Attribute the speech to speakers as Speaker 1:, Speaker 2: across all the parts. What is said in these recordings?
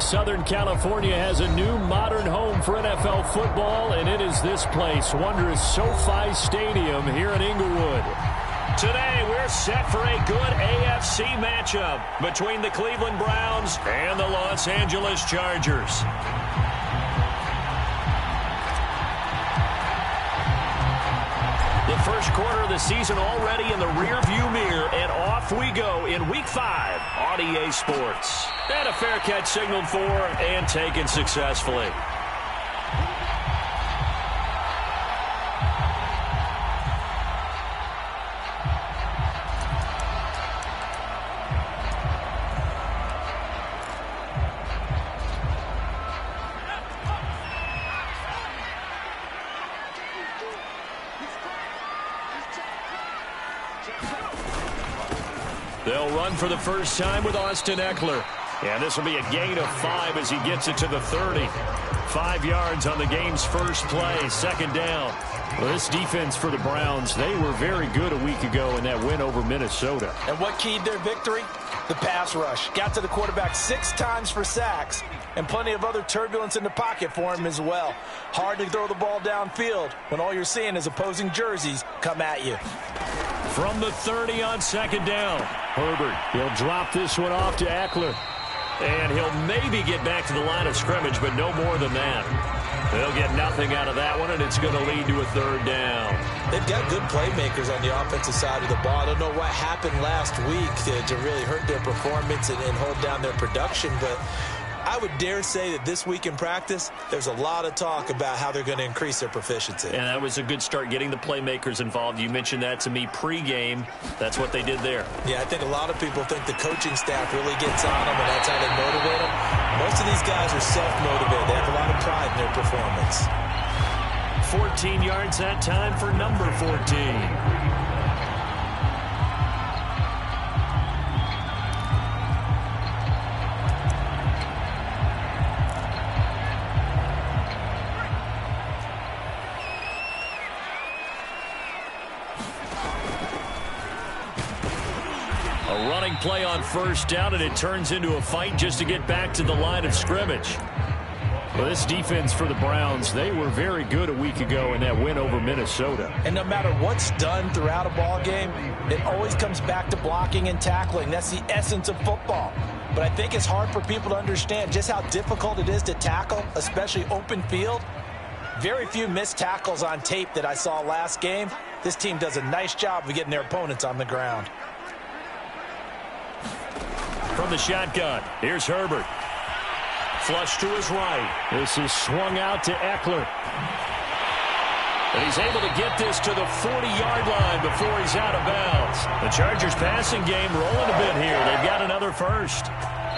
Speaker 1: Southern California has a new modern home for NFL football, and it is this place, wondrous SoFi Stadium here in Inglewood. Today, we're set for a good AFC matchup between the Cleveland Browns and the Los Angeles Chargers. The first quarter of the season already in the rearview mirror, and off we go in Week 5 on EA Sports. And a fair catch signaled for and taken successfully. They'll run for the first time with Austin Ekeler. And this will be a gain of 5 as he gets it to the 30. 5 yards on the game's first play, second down. Well, this defense for the Browns, they were very good a week ago in that win over Minnesota.
Speaker 2: And what keyed their victory? The pass rush. Got to the quarterback 6 times for sacks, and plenty of other turbulence in the pocket for him as well. Hard to throw the ball downfield when all you're seeing is opposing jerseys come at you.
Speaker 1: From the 30 on second down, Herbert, he'll drop this one off to Ekeler. And he'll maybe get back to the line of scrimmage, but no more than that. They'll get nothing out of that one, and it's going to lead to a third down.
Speaker 2: They've got good playmakers on the offensive side of the ball. I don't know what happened last week to really hurt their performance and hold down their production, but I would dare say that this week in practice, there's a lot of talk about how they're going to increase their proficiency.
Speaker 1: And that was a good start, getting the playmakers involved. You mentioned that to me pregame. That's what they did there.
Speaker 2: Yeah, I think a lot of people think the coaching staff really gets on them, and that's how they motivate them. Most of these guys are self-motivated. They have a lot of pride in their performance.
Speaker 1: 14 yards that time for number 14. Play on first down, and it turns into a fight just to get back to the line of scrimmage. Well, this defense for the Browns, they were very good a week ago in that win over Minnesota.
Speaker 2: And no matter what's done throughout a ball game, it always comes back to blocking and tackling. That's the essence of football. But I think it's hard for people to understand just how difficult it is to tackle, especially open field. Very few missed tackles on tape that I saw last game. This team does a nice job of getting their opponents on the ground.
Speaker 1: From the shotgun, here's Herbert. Flush to his right. This is swung out to Ekeler. And he's able to get this to the 40-yard line before he's out of bounds. The Chargers passing game rolling a bit here. They've got another first.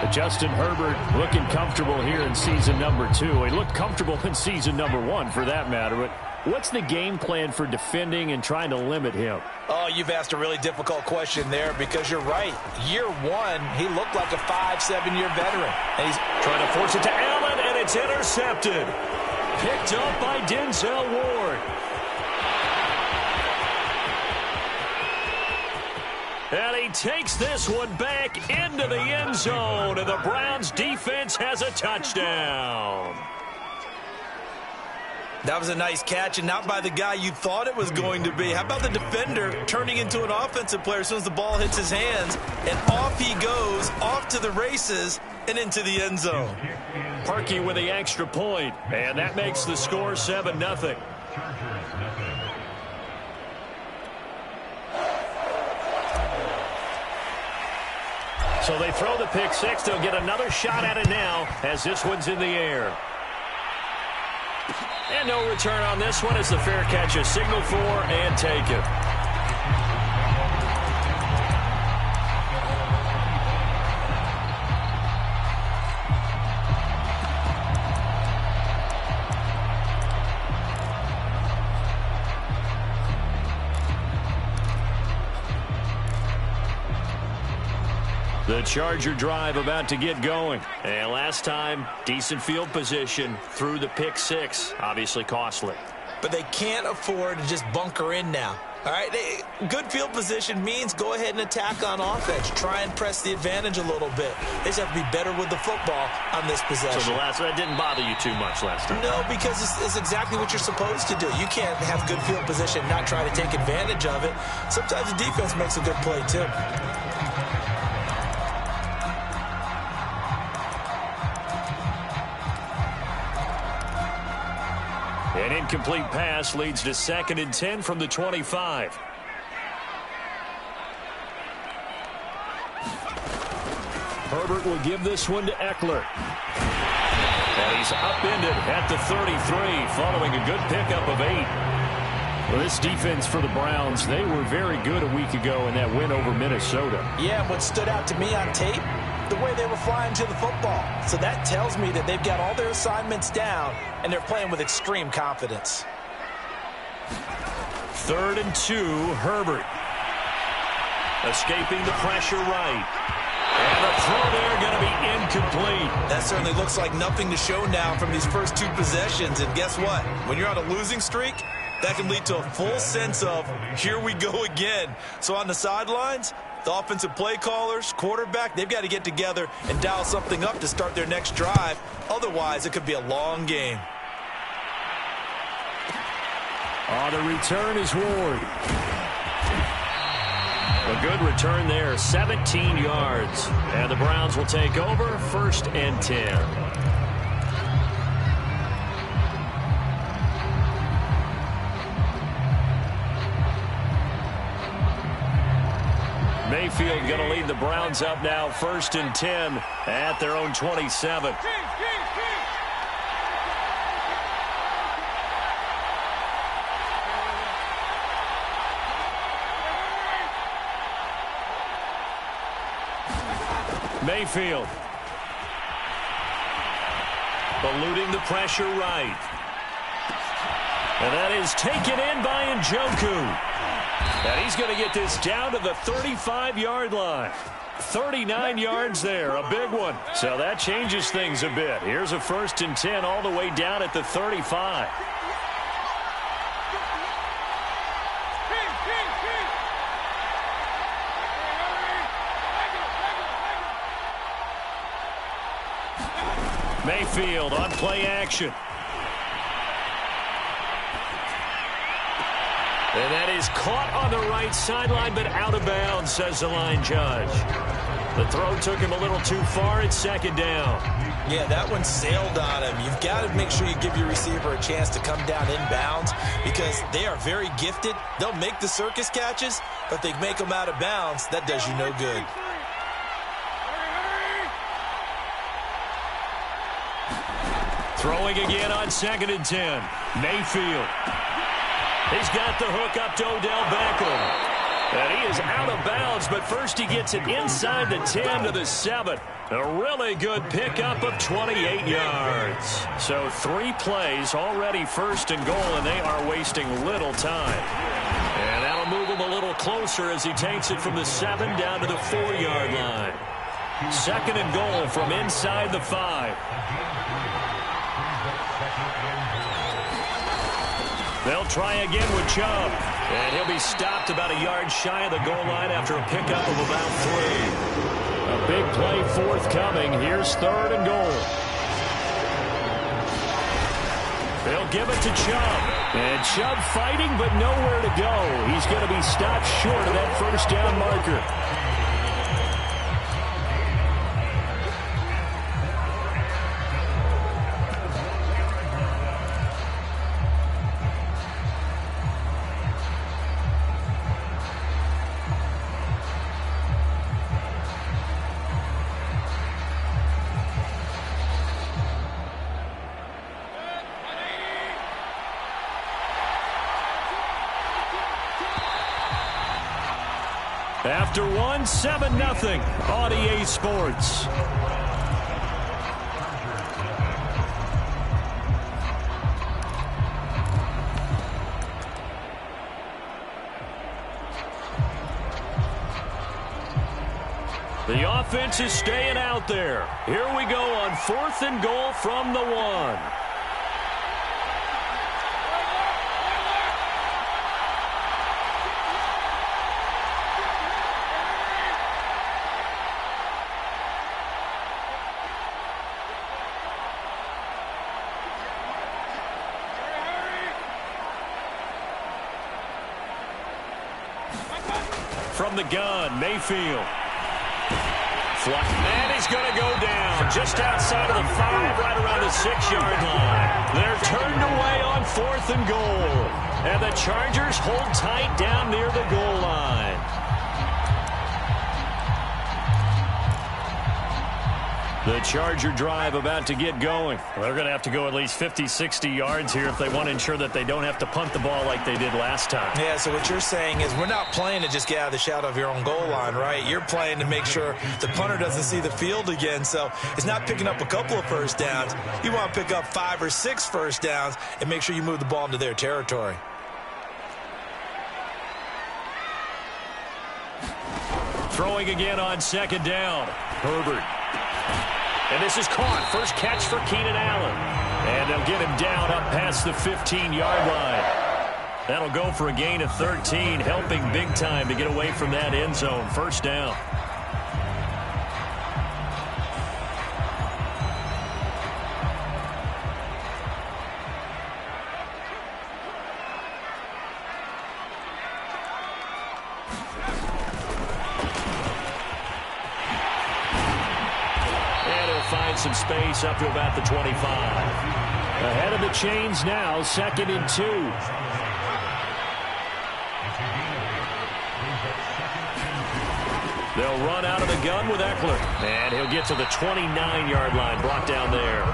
Speaker 1: But Justin Herbert looking comfortable here in season number 2. He looked comfortable in season number 1 for that matter. But what's the game plan for defending and trying to limit him?
Speaker 2: Oh, you've asked a really difficult question there because you're right. Year 1, he looked like a 5-7-year veteran. And he's
Speaker 1: trying to force it to Allen, and it's intercepted. Picked up by Denzel Ward. And he takes this one back into the end zone, and the Browns defense has a touchdown.
Speaker 2: That was a nice catch, and not by the guy you thought it was going to be. How about the defender turning into an offensive player as soon as the ball hits his hands, and off he goes, off to the races, and into the end zone.
Speaker 1: Parkey with the extra point, and that makes the score 7-0. So they throw the pick six. They'll get another shot at it now as this one's in the air. And no return on this one as the fair catch is signaled for and taken. The Charger drive about to get going. And last time, decent field position through the pick six. Obviously costly.
Speaker 2: But they can't afford to just bunker in now. All right, good field position means go ahead and attack on offense. Try and press the advantage a little bit. They just have to be better with the football on this possession.
Speaker 1: So that didn't bother you too much last time?
Speaker 2: No, because it's exactly what you're supposed to do. You can't have good field position and not try to take advantage of it. Sometimes the defense makes a good play, too.
Speaker 1: An incomplete pass leads to 2nd and 10 from the 25. Herbert will give this one to Eckler. And he's upended at the 33 following a good pickup of 8. Well, this defense for the Browns, they were very good a week ago in that win over Minnesota.
Speaker 2: Yeah, what stood out to me on tape, the way they were flying to the football. So that tells me that they've got all their assignments down, and they're playing with extreme confidence.
Speaker 1: 3rd and 2, Herbert. Escaping the pressure right. And the throw there going to be incomplete.
Speaker 2: That certainly looks like nothing to show now from these first 2 possessions. And guess what? When you're on a losing streak, that can lead to a full sense of, here we go again. So on the sidelines, the offensive play callers, quarterback, they've got to get together and dial something up to start their next drive. Otherwise, it could be a long game.
Speaker 1: On the return is Ward. A good return there, 17 yards. And the Browns will take over, 1st and 10. Mayfield going to lead the Browns up now, 1st and 10 at their own 27. Mayfield. Eluding the pressure right. And that is taken in by Njoku. And he's going to get this down to the 35-yard line. 39 yards there, a big one. So that changes things a bit. Here's a 1st and 10 all the way down at the 35. Mayfield on play action. And that is caught on the right sideline, but out of bounds, says the line judge. The throw took him a little too far. It's 2nd down.
Speaker 2: Yeah, that one sailed on him. You've got to make sure you give your receiver a chance to come down inbounds because they are very gifted. They'll make the circus catches, but they make them out of bounds. That does you no good.
Speaker 1: Throwing again on 2nd and 10. Mayfield. He's got the hook up to Odell Beckham. And he is out of bounds, but first he gets it inside the 10 to the 7. A really good pickup of 28 yards. So 3 plays already 1st and goal, and they are wasting little time. And that'll move him a little closer as he takes it from the 7 down to the 4-yard line. 2nd and goal from inside the 5. They'll try again with Chubb. And he'll be stopped about a yard shy of the goal line after a pickup of about 3. A big play forthcoming. Here's 3rd and goal. They'll give it to Chubb. And Chubb fighting, but nowhere to go. He's going to be stopped short of that 1st down marker. After 1, 7-0 on EA Sports. The offense is staying out there. Here we go on 4th and goal from the 1. from the gun. Mayfield. And he's going to go down just outside of the 5, right around the 6-yard line. They're turned away on 4th and goal. And the Chargers hold tight down near the goal line. The Charger drive about to get going.
Speaker 3: Well, they're going to have to go at least 50, 60 yards here if they want to ensure that they don't have to punt the ball like they did last time.
Speaker 2: Yeah, so what you're saying is we're not playing to just get out of the shadow of your own goal line, right? You're playing to make sure the punter doesn't see the field again. So it's not picking up a couple of first downs. You want to pick up 5 or 6 first downs and make sure you move the ball into their territory.
Speaker 1: Throwing again on 2nd down. Herbert. And this is caught. First catch for Keenan Allen. And they'll get him down up past the 15-yard line. That'll go for a gain of 13, helping big time to get away from that end zone. First down. Some space up to about the 25. Ahead of the chains now, 2nd and 2. They'll run out of the gun with Eckler. And he'll get to the 29-yard line, brought down there.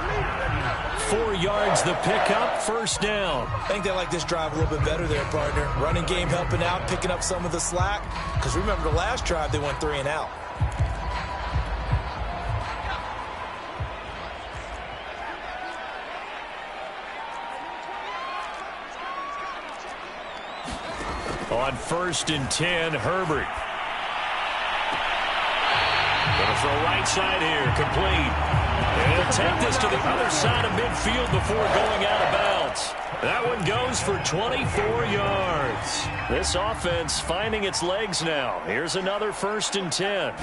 Speaker 1: 4 yards the pickup, first down.
Speaker 2: I think they like this drive a little bit better there, partner. Running game helping out, picking up some of the slack. Because remember the last drive, they went 3 and out.
Speaker 1: On 1st and 10, Herbert. Going to throw right side here, complete. And he'll take this to the other side of midfield before going out of bounds. That one goes for 24 yards. This offense finding its legs now. Here's another 1st and 10.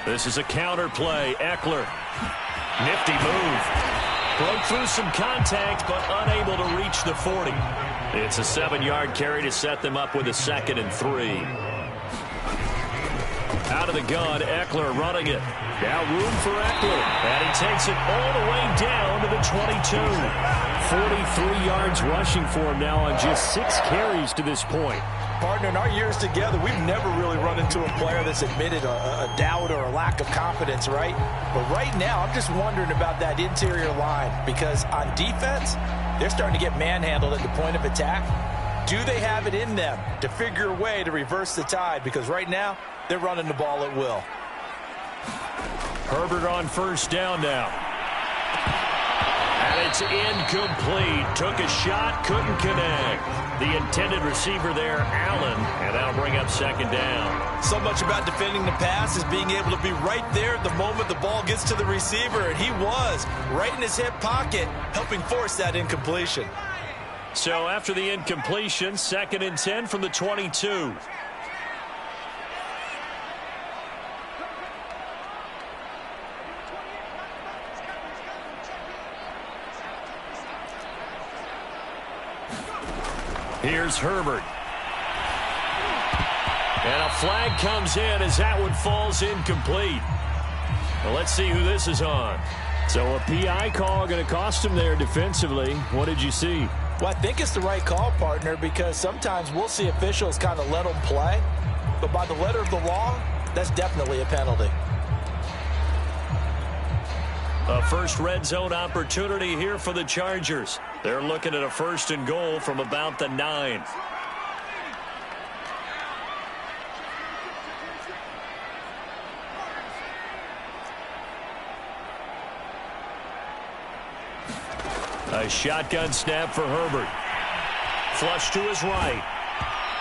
Speaker 1: This is a counter play. Eckler. Nifty move. Broke through some contact, but unable to reach the 40. It's a 7-yard carry to set them up with a 2nd and 3. Out of the gun, Eckler running it. Now room for Eckler. And he takes it all the way down to the 22. 43 yards rushing for him now on just 6 carries to this point.
Speaker 2: Partner, in our years together, we've never really run into a player that's admitted a doubt or a lack of confidence, right? But right now, I'm just wondering about that interior line because on defense, they're starting to get manhandled at the point of attack. Do they have it in them to figure a way to reverse the tide? Because right now, they're running the ball at will.
Speaker 1: Herbert on 1st down now. And it's incomplete. Took a shot, couldn't connect. The intended receiver there, Allen, and that'll bring up 2nd down.
Speaker 2: So much about defending the pass is being able to be right there at the moment the ball gets to the receiver, and he was right in his hip pocket, helping force that incompletion.
Speaker 1: So after the incompletion, 2nd and 10 from the 22. Here's Herbert. And a flag comes in as that one falls incomplete. Well, let's see who this is on. So a PI call going to cost him there defensively. What did you see?
Speaker 2: Well, I think it's the right call, partner, because sometimes we'll see officials kind of let them play. But by the letter of the law, that's definitely a penalty.
Speaker 1: A first red zone opportunity here for the Chargers. They're looking at a 1st and goal from about the 9. A shotgun snap for Herbert. Flush to his right.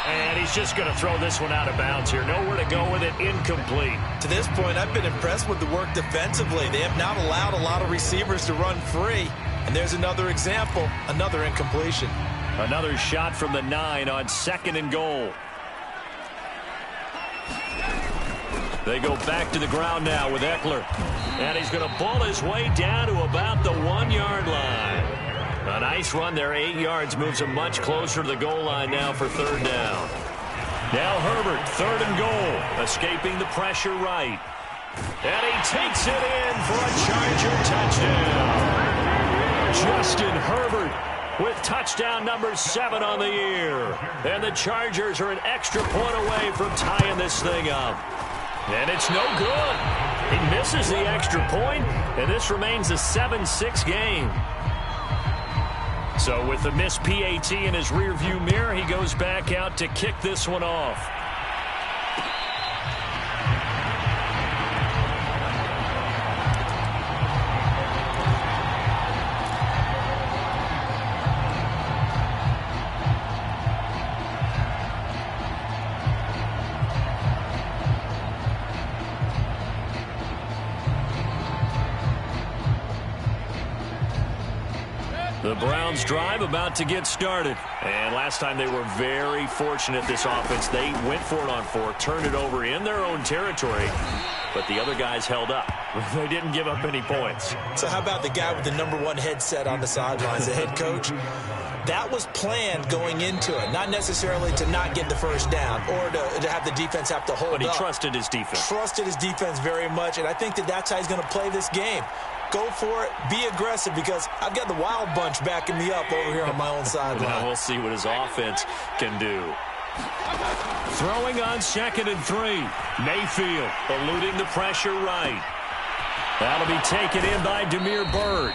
Speaker 1: And he's just going to throw this one out of bounds here. Nowhere to go with it. Incomplete.
Speaker 2: To this point, I've been impressed with the work defensively. They have not allowed a lot of receivers to run free. And there's another example, another incompletion.
Speaker 1: Another shot from the 9 on 2nd and goal. They go back to the ground now with Eckler. And he's going to ball his way down to about the 1-yard line. A nice run there, 8 yards, moves him much closer to the goal line now for 3rd down. Now Herbert, 3rd and goal, escaping the pressure right. And he takes it in for a Charger touchdown. Justin Herbert with touchdown number 7 on the year. And the Chargers are an extra point away from tying this thing up. And it's no good. He misses the extra point, and this remains a 7-6 game. So with the missed PAT in his rearview mirror, he goes back out to kick this one off. The Browns drive about to get started. And last time they were very fortunate, this offense. They went for it on 4, turned it over in their own territory, but the other guys held up. They didn't give up any points.
Speaker 2: So how about the guy with the #1 headset on the sidelines, the head coach? That was planned going into it, not necessarily to not get the first down or to have the defense have to hold up.
Speaker 1: But he trusted his defense.
Speaker 2: Trusted his defense very much, and I think that's how he's going to play this game. Go for it. Be aggressive, because I've got the Wild Bunch backing me up over here on my own sideline.
Speaker 1: Now we'll see what his offense can do. Throwing on 2nd and 3. Mayfield eluding the pressure right. That'll be taken in by Damiere Byrd.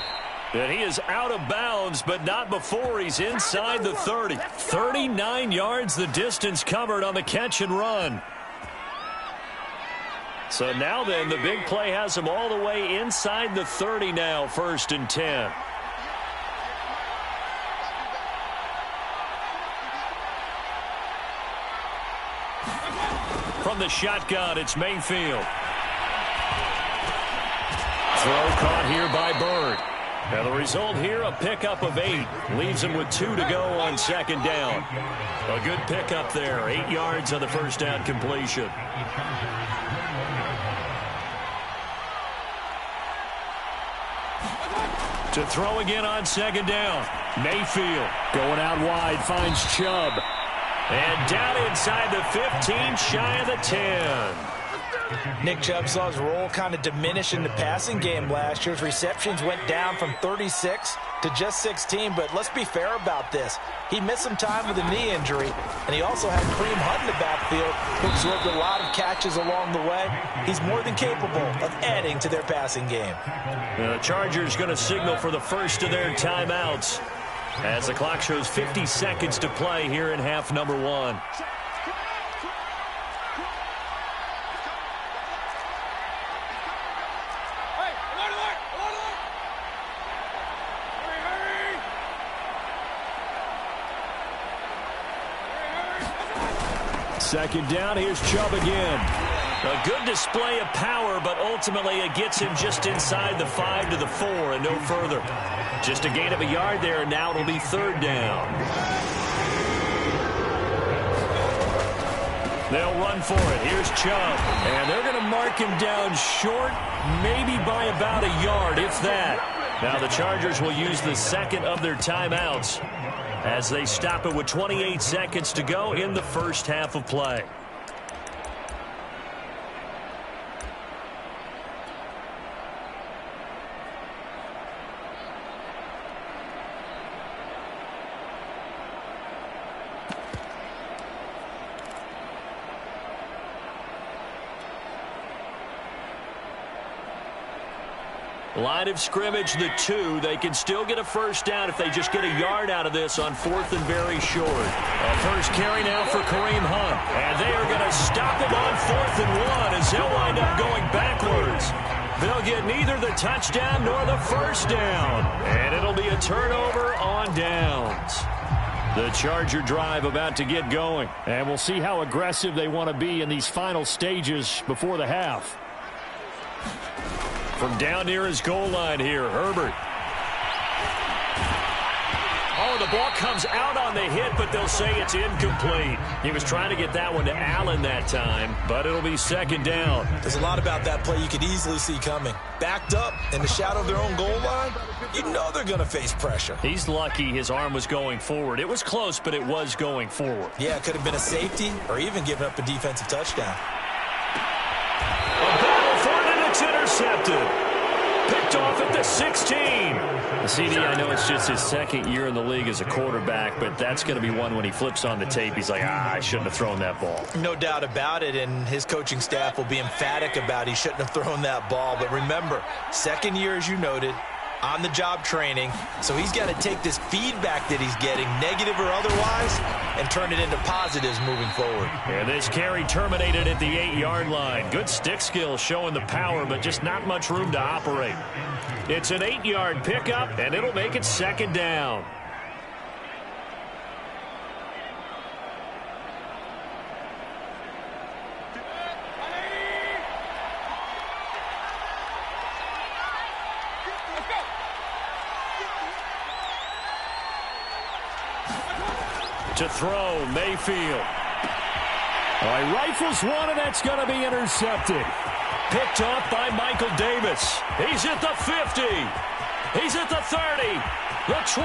Speaker 1: And he is out of bounds, but not before he's inside the 30. 39 yards the distance covered on the catch and run. So now then, the big play has him all the way inside the 30 now, 1st and 10. From the shotgun, it's Mayfield. Throw caught here by Byrd. And the result here, a pickup of 8. Leaves him with 2 to go on 2nd down. A good pickup there, 8 yards on the first down completion. To throw again on 2nd down. Mayfield going out wide, finds Chubb. And down inside the 15, shy of the 10.
Speaker 2: Nick Chubb saw his role kind of diminish in the passing game last year. His receptions went down from 36 to just 16, but let's be fair about this. He missed some time with a knee injury, and he also had Kareem Hunt in the backfield, who absorbed a lot of catches along the way. He's more than capable of adding to their passing game.
Speaker 1: The Chargers going to signal for the first of their timeouts as the clock shows 50 seconds to play here in half number 1. Second down, here's Chubb again. A good display of power, but ultimately it gets him just inside the 5 to the 4 and no further. Just a gain of a yard there, and now it'll be 3rd down. They'll run for it. Here's Chubb. And they're going to mark him down short, maybe by about a yard, if that. Now the Chargers will use the second of their timeouts as they stop it with 28 seconds to go in the first half of play. Line of scrimmage, the 2. They can still get a first down if they just get a yard out of this on 4th and very short. A first carry now for Kareem Hunt. And they are going to stop him on 4th and 1 as they'll wind up going backwards. They'll get neither the touchdown nor the first down. And it'll be a turnover on downs. The Charger drive about to get going. And we'll see how aggressive they want to be in these final stages before the half. From down near his goal line here, Herbert.
Speaker 4: All
Speaker 1: throw. The ball comes out on the hit, but they'll say it's incomplete. He was trying to get that one to Allen that time, but it'll be second down.
Speaker 2: There's a lot about that play you could easily see coming. Backed up in the shadow of their own goal line, you know they're going to face pressure.
Speaker 1: He's lucky his arm was going forward. It was close, but it was going forward.
Speaker 2: Yeah, it could have been a safety or even given up a defensive touchdown.
Speaker 1: A battle for it, and it's intercepted. Picked off at the 16. The CD, I know it's just his second year in the league as a quarterback, but that's going to be one when he flips on the tape. He's like, I shouldn't have thrown that ball.
Speaker 2: No doubt about it, and his coaching staff will be emphatic about he shouldn't have thrown that ball. But remember, second year, as you noted, on-the-job training, so he's got to take this feedback that he's getting, negative or otherwise, and turn it into positives moving forward.
Speaker 1: And this carry terminated at the 8-yard line. Good stick skill showing the power, but just not much room to operate. It's an 8-yard pickup, and it'll make it second down. To throw, Mayfield. All right, rifles one, and that's going to be intercepted. Picked off by Michael Davis. He's at the 50. He's at the 30. The 20.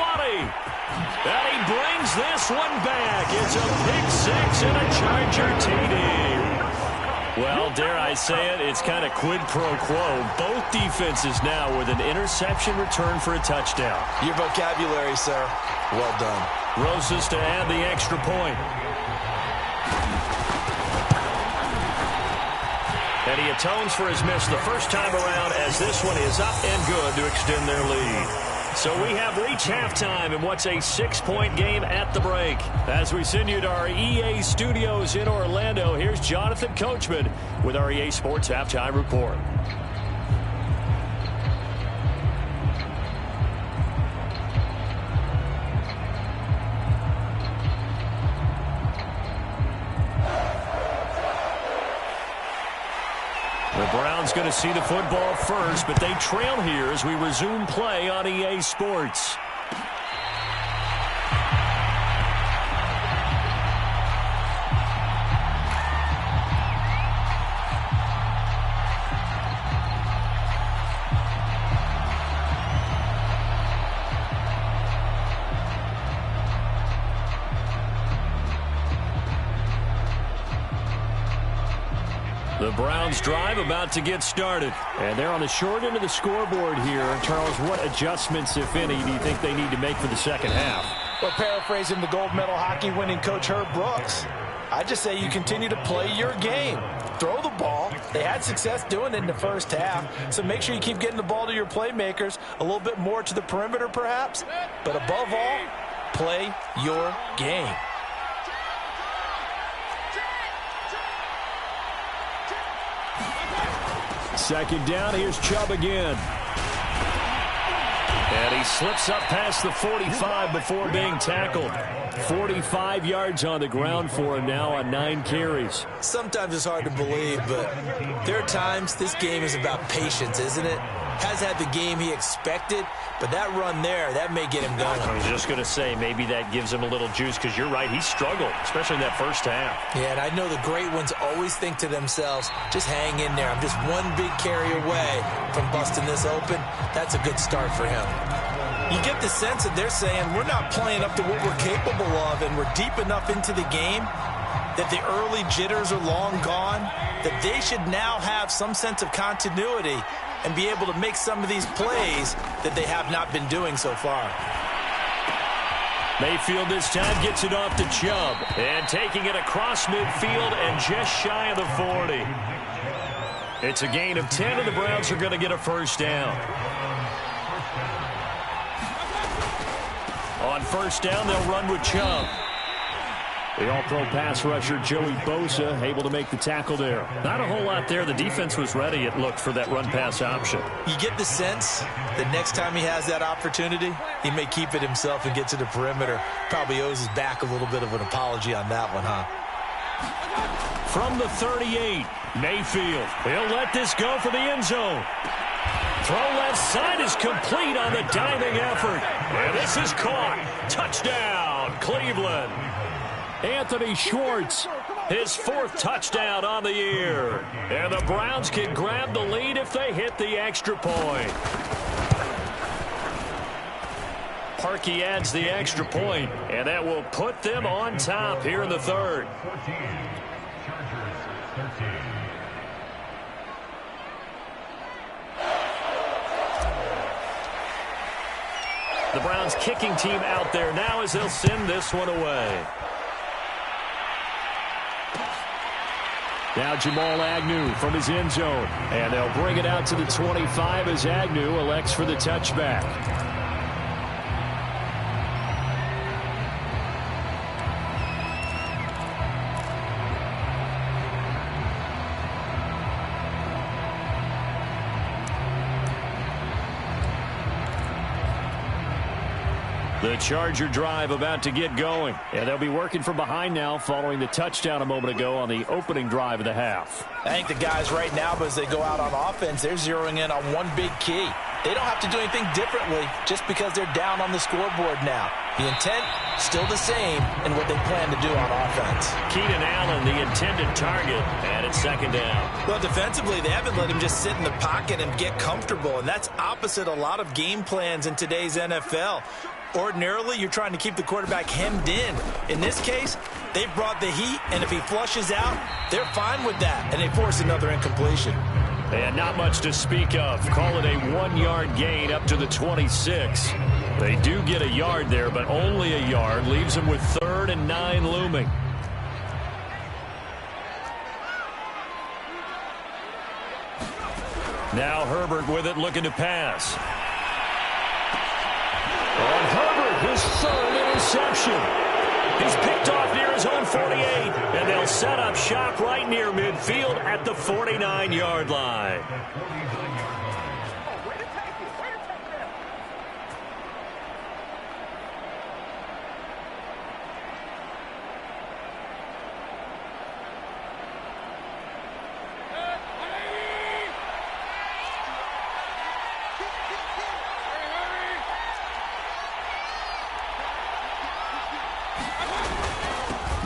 Speaker 1: And he brings this one back. It's a pick six and a Charger TD. Well, dare I say it, it's kind of quid pro quo. Both defenses now with an interception return for a touchdown.
Speaker 2: Your vocabulary, sir. Well done.
Speaker 1: Rosas to add the extra point. And he atones for his miss the first time around as this one is up and good to extend their lead. So we have reached halftime in what's a 6-point game at the break. As we send you to our EA studios in Orlando, here's Jonathan Coachman with our EA Sports Halftime Report. The Browns going to see the football first, but they trail here as we resume play on EA Sports. The Browns drive about to get started. And they're on the short end of the scoreboard here. Charles, what adjustments, if any, do you think they need to make for the second half?
Speaker 2: Well, paraphrasing the gold medal hockey winning coach Herb Brooks, I just say you continue to play your game. Throw the ball. They had success doing it in the first half, so make sure you keep getting the ball to your playmakers, a little bit more to the perimeter perhaps, but above all, play your game.
Speaker 1: Second down, here's Chubb again. And he slips up past the 45 before being tackled. 45 yards on the ground for him now on 9 carries.
Speaker 2: Sometimes it's hard to believe, but there are times this game is about patience, isn't it? Has had the game he expected, but that run there, that may get him going.
Speaker 1: I was just going to say, maybe that gives him a little juice, because you're right, he struggled, especially in that first half.
Speaker 2: Yeah, and I know the great ones always think to themselves, just hang in there. I'm just one big carry away from busting this open. That's a good start for him. You get the sense that they're saying, we're not playing up to what we're capable of, and we're deep enough into the game that the early jitters are long gone, that they should now have some sense of continuity and be able to make some of these plays that they have not been doing so far.
Speaker 1: Mayfield this time gets it off to Chubb, and taking it across midfield and just shy of the 40. It's a gain of 10, and the Browns are going to get a first down. On first down, they'll run with Chubb. The all-pro pass rusher, Joey Bosa, able to make the tackle there. Not a whole lot there. The defense was ready, it looked, for that run-pass option.
Speaker 2: You get the sense that next time he has that opportunity, he may keep it himself and get to the perimeter. Probably owes his back a little bit of an apology on that one, huh?
Speaker 1: From the 38, Mayfield. He'll let this go for the end zone. Throw left side is complete on the diving effort. And this is caught. Touchdown, Cleveland. Anthony Schwartz, his 4th touchdown on the year. And the Browns can grab the lead if they hit the extra point. Parkey adds the extra point, and that will put them on top here in the 3rd. The Browns kicking team out there now as they'll send this one away. Now Jamal Agnew from his end zone. And they'll bring it out to the 25 as Agnew elects for the touchback. The Charger drive about to get going. And they'll be working from behind now following the touchdown a moment ago on the opening drive of the half.
Speaker 2: I think the guys right now, as they go out on offense, they're zeroing in on one big key. They don't have to do anything differently just because they're down on the scoreboard now. The intent, still the same in what they plan to do on offense.
Speaker 1: Keenan Allen, the intended target, and it's 2nd down.
Speaker 2: Well, defensively, they haven't let him just sit in the pocket and get comfortable, and that's opposite a lot of game plans in today's NFL. Ordinarily, you're trying to keep the quarterback hemmed in. In this case, they've brought the heat, and if he flushes out, they're fine with that, and they force another incompletion.
Speaker 1: And not much to speak of. Call it a 1-yard gain up to the 26. They do get a yard there, but only a yard. Leaves them with 3rd and 9 looming. Now Herbert with it, looking to pass. On Herbert, his 3rd interception. He's picked off near his own 48, and they'll set up shop right near midfield at the 49-yard line.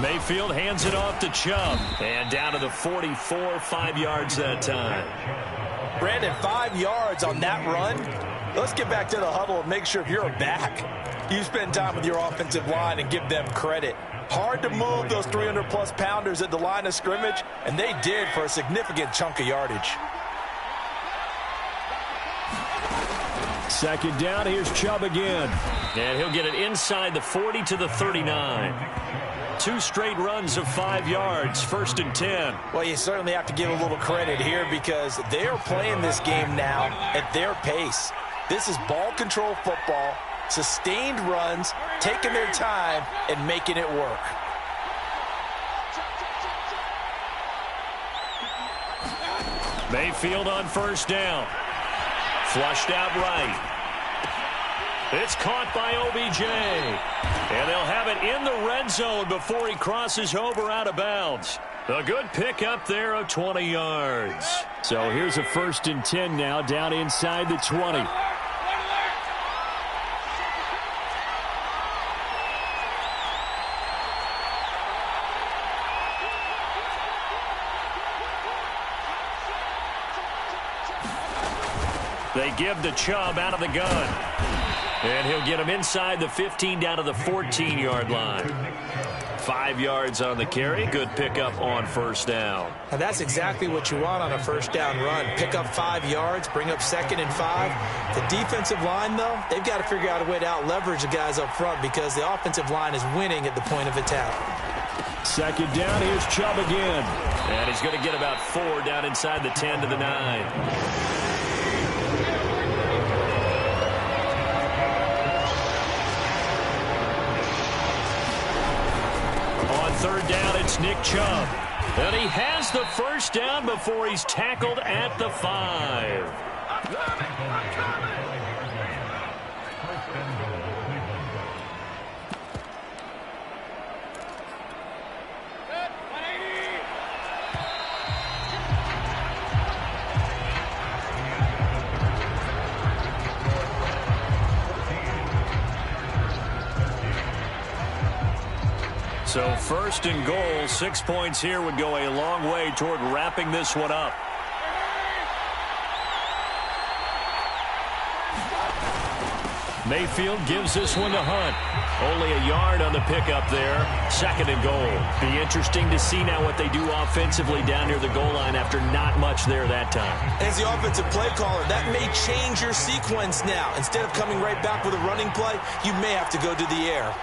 Speaker 1: Mayfield hands it off to Chubb. And down to the 44, 5 yards that time.
Speaker 2: Brandon, 5 yards on that run. Let's get back to the huddle and make sure if you're a back, you spend time with your offensive line and give them credit. Hard to move those 300-plus pounders at the line of scrimmage, and they did for a significant chunk of yardage.
Speaker 1: 2nd down, here's Chubb again. And he'll get it inside the 40 to the 39. 2 straight runs of 5 yards, 1st and 10.
Speaker 2: Well, you certainly have to give a little credit here because they're playing this game now at their pace. This is ball control football, sustained runs, taking their time and making it work.
Speaker 1: Mayfield on 1st down. Flushed out right. It's caught by OBJ. And they'll have it in the red zone before he crosses over out of bounds. A good pickup there of 20 yards. So here's a 1st and 10 now down inside the 20. They give to Chubb out of the gun. And he'll get him inside the 15 down to the 14-yard line. 5 yards on the carry. Good pickup on 1st down.
Speaker 2: And that's exactly what you want on a 1st down run. Pick up 5 yards, bring up 2nd and 5. The defensive line, though, they've got to figure out a way to out-leverage the guys up front because the offensive line is winning at the point of attack.
Speaker 1: 2nd down, here's Chubb again. And he's going to get about 4 down inside the 10 to the 9. On 3rd down, it's Nick Chubb. And he has the 1st down before he's tackled at the 5. So first and goal, 6 points here would go a long way toward wrapping this one up. Mayfield gives this one to Hunt. Only a yard on the pickup there. Second and goal. Be interesting to see now what they do offensively down near the goal line after not much there that time.
Speaker 2: As the offensive play caller, that may change your sequence now. Instead of coming right back with a running play, you may have to go to the air.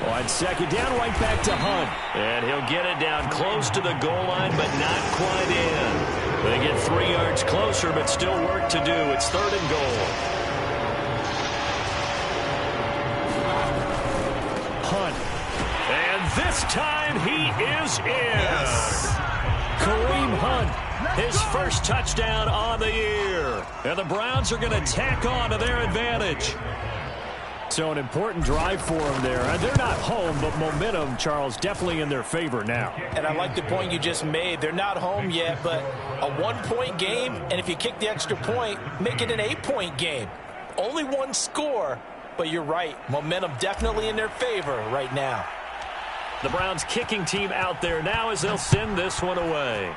Speaker 1: On second down, right back to Hunt. And he'll get it down close to the goal line, but not quite in. They get 3 yards closer, but still work to do. It's third and goal. Hunt. And this time he is in. Yes. Kareem Hunt, his first touchdown on the year. And the Browns are going to tack on to their advantage. So an important drive for them there. They're not home, but momentum, Charles, definitely in their favor now.
Speaker 2: And I like the point you just made. They're not home yet, but a 1-point game, and if you kick the extra point, make it an 8-point game. Only one score, but you're right. Momentum definitely in their favor right now.
Speaker 1: The Browns kicking team out there now as they'll send this one away.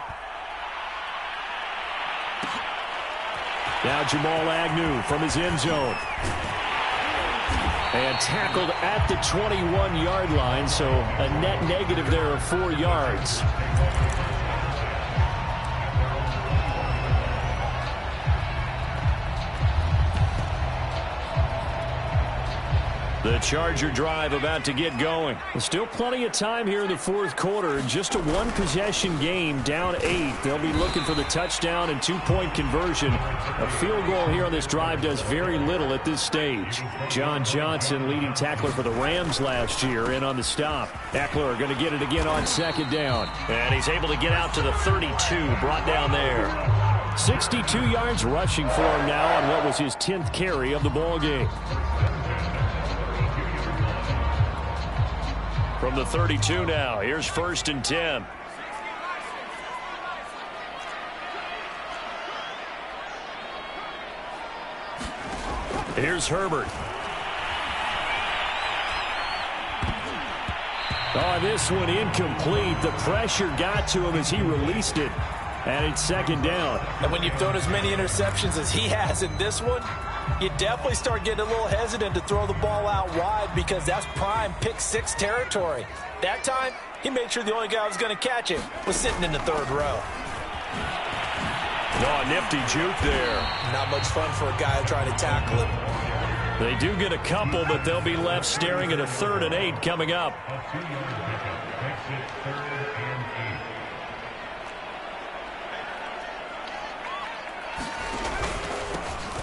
Speaker 1: Now Jamal Agnew from his end zone. And tackled at the 21-yard line, so a net negative there of 4 yards. The Charger drive about to get going. There's still plenty of time here in the fourth quarter. Just a one-possession game, down 8. They'll be looking for the touchdown and 2-point conversion. A field goal here on this drive does very little at this stage. John Johnson, leading tackler for the Rams last year, in on the stop. Eckler going to get it again on second down. And he's able to get out to the 32, brought down there. 62 yards rushing for him now on what was his 10th carry of the ball game. From the 32 now, here's first and 10. Here's Herbert. Oh, this one incomplete. The pressure got to him as he released it. And it's second down.
Speaker 2: And when you've thrown as many interceptions as he has in this one, you definitely start getting a little hesitant to throw the ball out wide because that's prime pick 6 territory. That time, he made sure the only guy who was going to catch it was sitting in the third row.
Speaker 1: Oh, nifty juke there.
Speaker 2: Not much fun for a guy trying to tackle him.
Speaker 1: They do get a couple, but they'll be left staring at a 3rd and 8 coming up.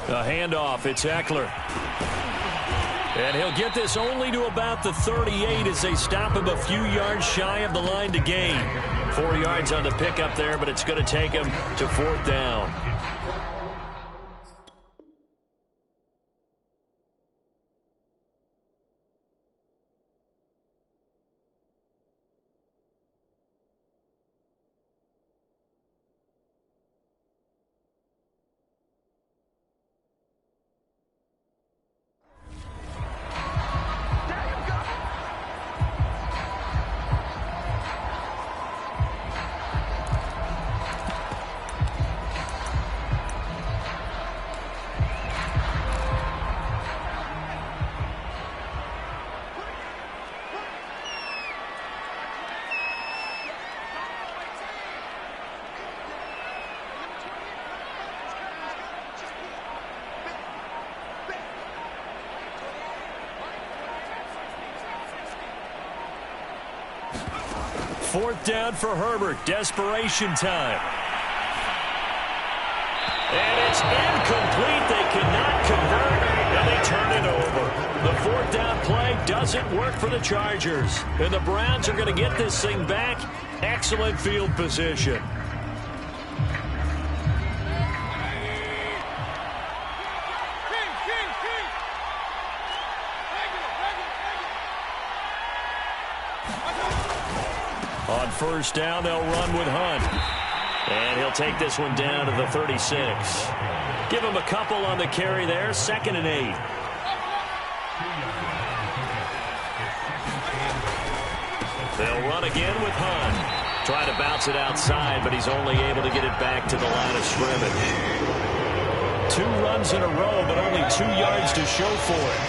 Speaker 1: A handoff, it's Eckler. And he'll get this only to about the 38 as they stop him a few yards shy of the line to gain. 4 yards on the pickup there, but it's going to take him to 4th down. Fourth down for Herbert. Desperation time. And it's incomplete. They cannot convert, and they turn it over. The fourth down play doesn't work for the Chargers. And the Browns are going to get this thing back. Excellent field position.
Speaker 3: On first down, they'll run with Hunt. And he'll take this one down to the 36. Give him a couple on the carry there. 2nd and 8. They'll run again with Hunt. Try to bounce it outside, but he's only able to get it back to the line of scrimmage. 2 runs in a row, but only 2 yards to show for it.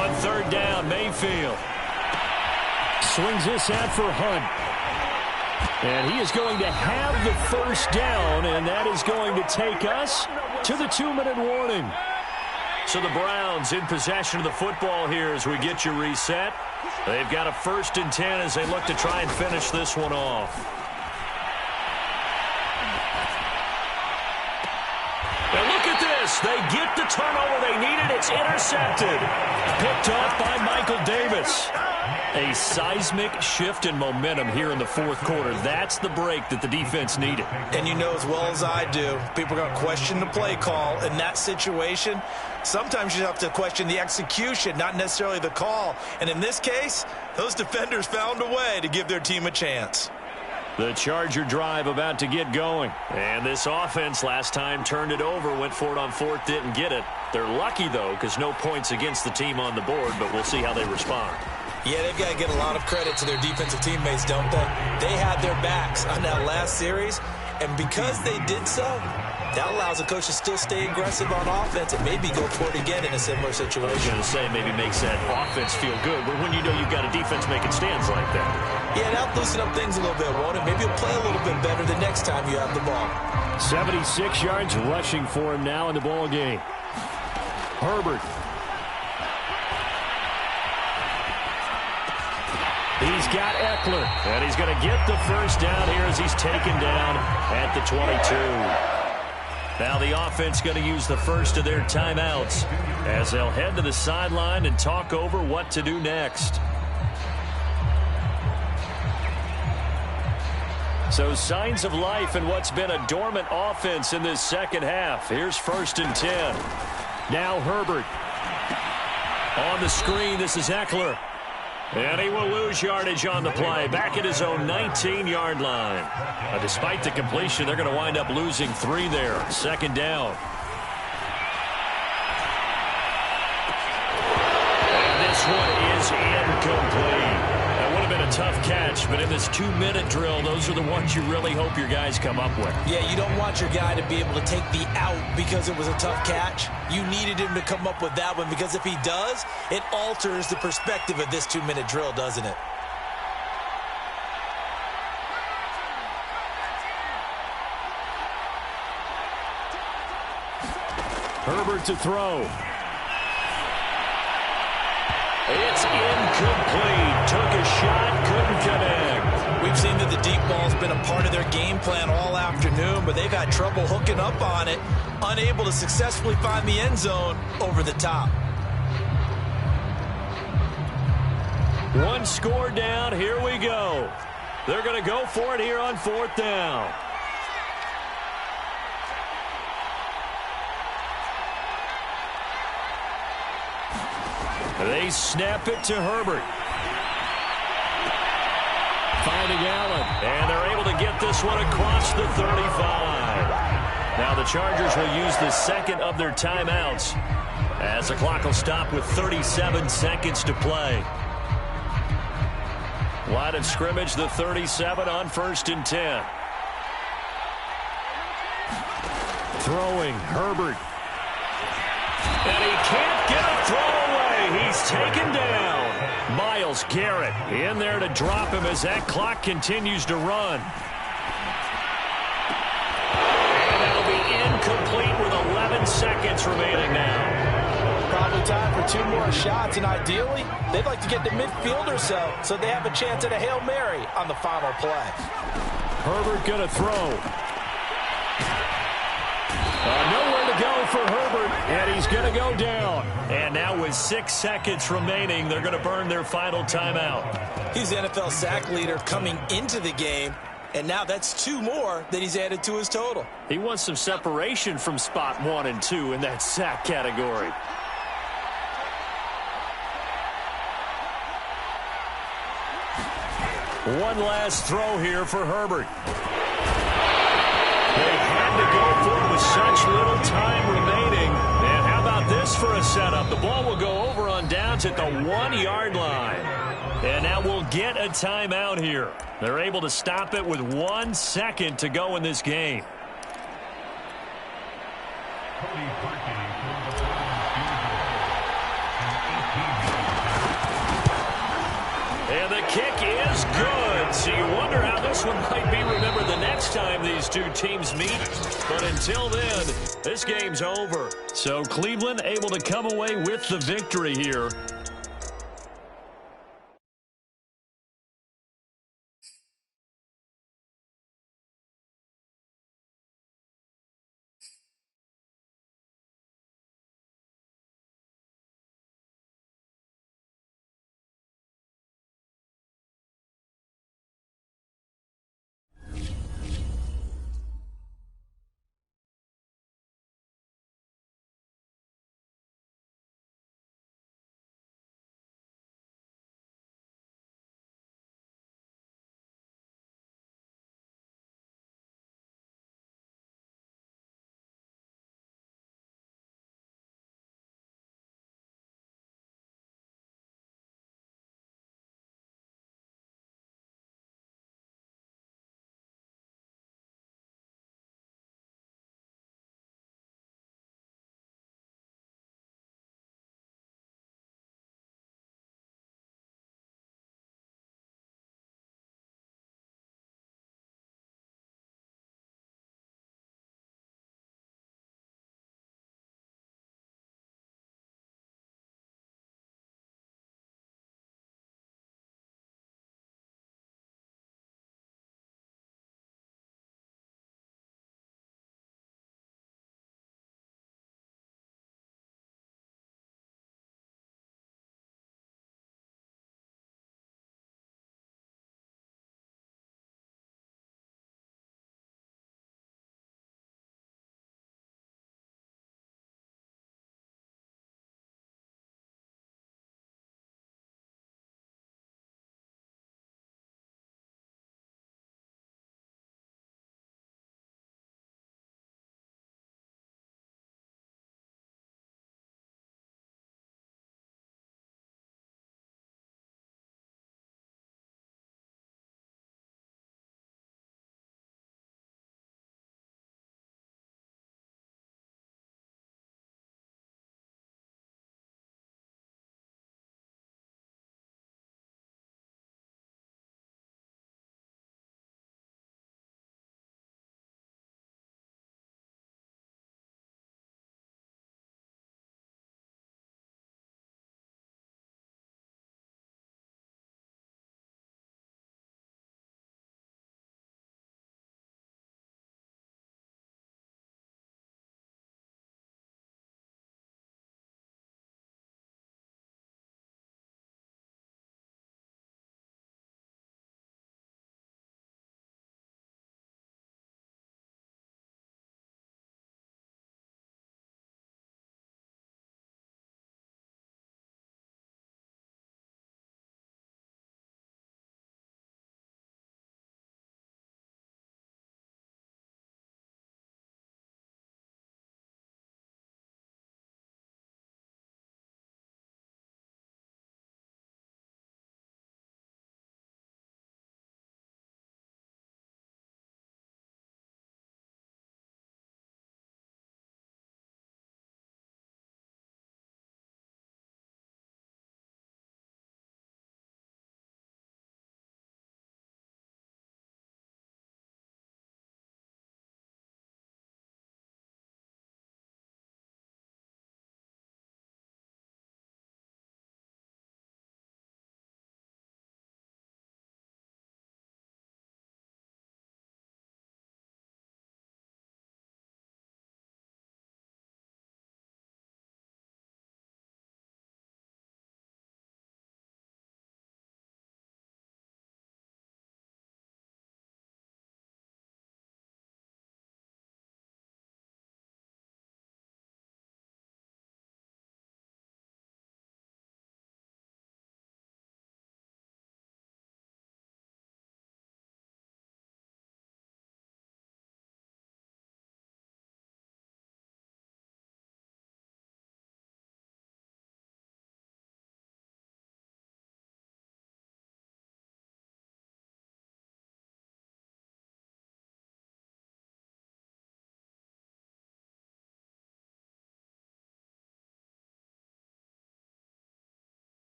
Speaker 3: On 3rd down, Mayfield swings this out for Hunt. And he is going to have the first down, and that is going to take us to the 2-minute warning. So the Browns in possession of the football here as we get you reset. They've got a 1st and 10 as they look to try and finish this one off. And look at this. They get the turnover they needed. It's intercepted. Picked up by Michael Davis. A seismic shift in momentum here in the 4th quarter. That's the break that the defense needed.
Speaker 2: And you know as well as I do, people are going to question the play call in that situation. Sometimes you have to question the execution, not necessarily the call. And in this case, those defenders found a way to give their team a chance.
Speaker 3: The Charger drive about to get going. And this offense last time turned it over, went for it on 4th, didn't get it. They're lucky, though, because no points against the team on the board, but we'll see how they respond.
Speaker 2: Yeah, they've got to get a lot of credit to their defensive teammates, don't they? They had their backs on that last series, and because they did so, that allows the coach to still stay aggressive on offense and maybe go for it again in a similar situation.
Speaker 3: I was going to say maybe makes that offense feel good, but when you know you've got a defense making stands like that.
Speaker 2: Yeah, that'll loosen up things a little bit, won't it? Maybe you'll play a little bit better the next time you have the ball.
Speaker 3: 76 yards rushing for him now in the ball game. Herbert. He's got Eckler, and he's going to get the first down here as he's taken down at the 22. Now the offense going to use the first of their timeouts as they'll head to the sideline and talk over what to do next. So signs of life in what's been a dormant offense in this second half. Here's 1st and 10. Now Herbert. On the screen, this is Eckler. And he will lose yardage on the play. Back at his own 19-yard line. Despite the completion, they're going to wind up losing 3 there. 2nd down. And this one is incomplete. That would have been a tough catch, but in this 2-minute drill, those are the ones you really hope your guys come up with.
Speaker 2: Yeah, you don't want your guy to be able to take the out because it was a tough catch. You needed him to come up with that one because if he does, it alters the perspective of this 2-minute drill, doesn't it?
Speaker 3: Herbert to throw. It's incomplete. Took a shot, couldn't connect.
Speaker 2: We've seen that the deep ball's been a part of their game plan all afternoon, but they've had trouble hooking up on it, unable to successfully find the end zone over the top.
Speaker 3: 1 score down. Here we go. They're going to go for it here on 4th down. They snap it to Herbert. Finding Allen. And they're able to get this one across the 35. Now the Chargers will use the 2nd of their timeouts as the clock will stop with 37 seconds to play. Line of scrimmage, the 37 on 1st and 10. Throwing, Herbert. And he can't get a throw away. He's taken down. Myles Garrett in there to drop him as that clock continues to run. And that'll be incomplete with 11 seconds remaining now.
Speaker 2: Probably time for 2 more shots, and ideally, they'd like to get to midfield or so they have a chance at a Hail Mary on the final play.
Speaker 3: Herbert going to throw. Nowhere to go for Herbert, and he's going to go down. And now with 6 seconds remaining, they're going to burn their final timeout.
Speaker 2: He's the NFL sack leader coming into the game, and now that's 2 more that he's added to his total.
Speaker 3: He wants some separation from spot 1 and 2 in that sack category.
Speaker 1: One last throw here for Herbert. They had to go for it with such little time remaining. And how about this for a setup? The ball will go over on downs at the 1-yard line. And now we'll get a timeout here. They're able to stop it with 1 second to go in this game. And the kick is good. So you wonder how this one might be remembered the next time these two teams meet. But until then, this game's over. So Cleveland able to come away with the victory here.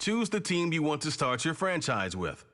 Speaker 4: choose the team you want to start your franchise with.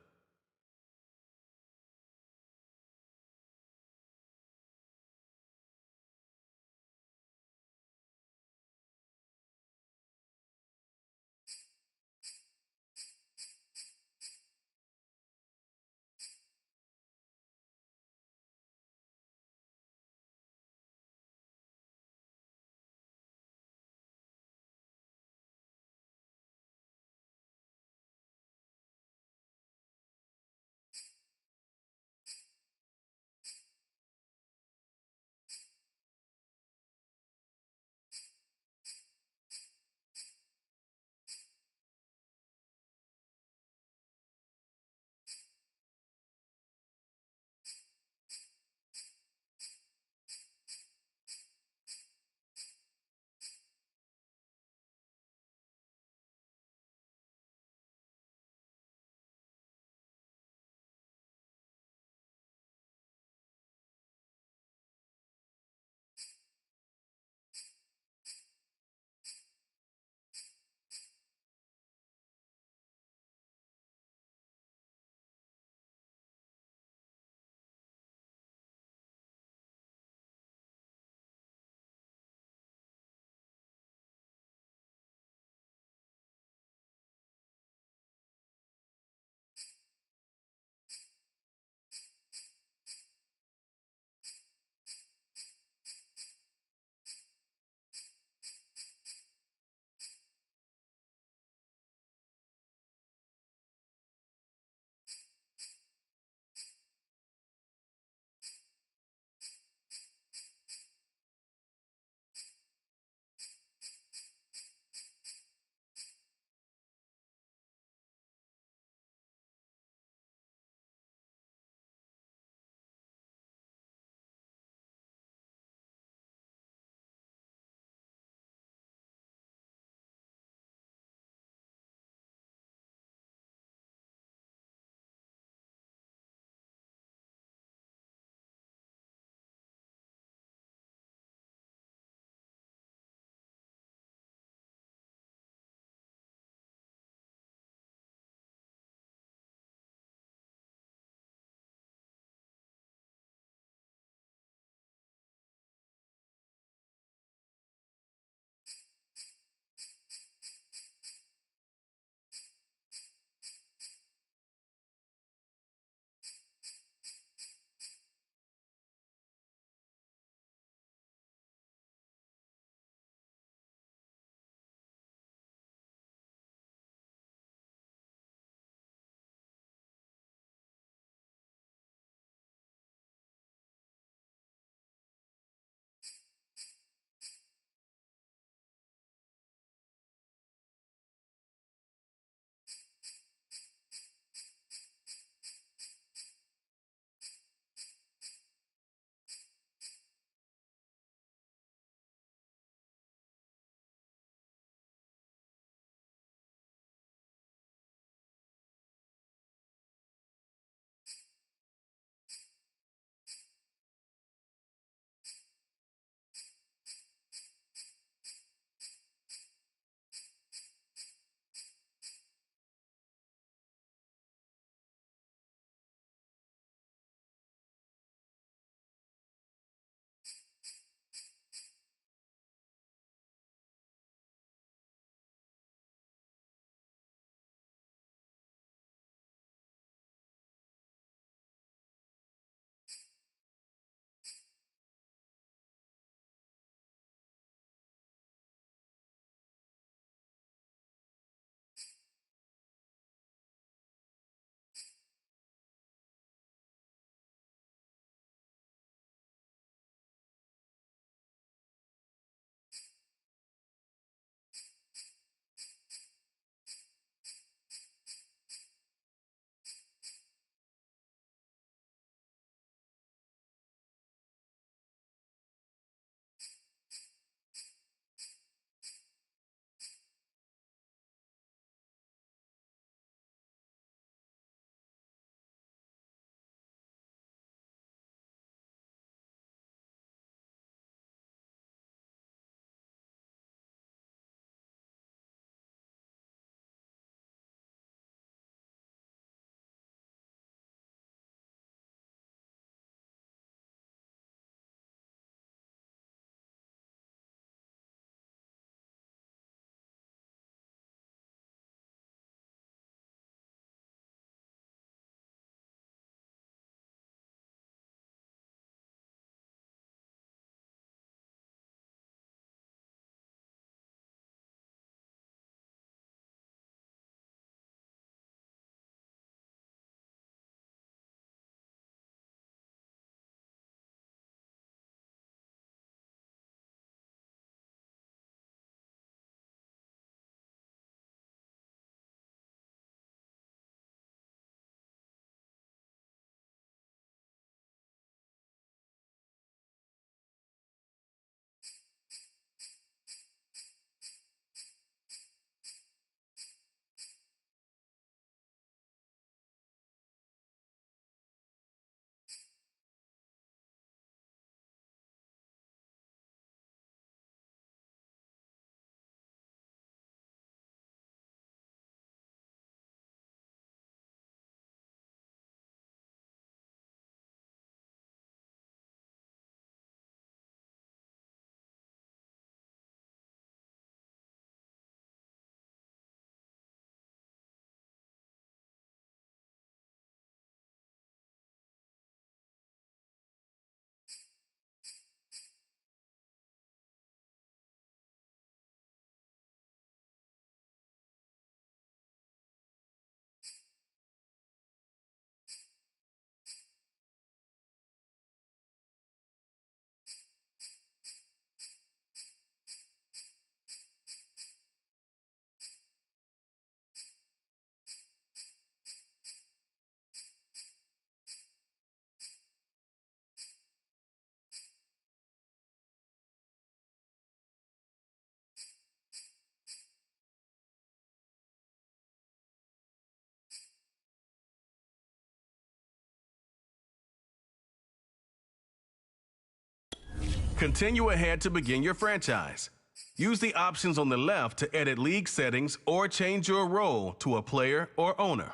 Speaker 4: Continue ahead to begin your franchise. Use the options on the left to edit league settings or change your role to a player or owner.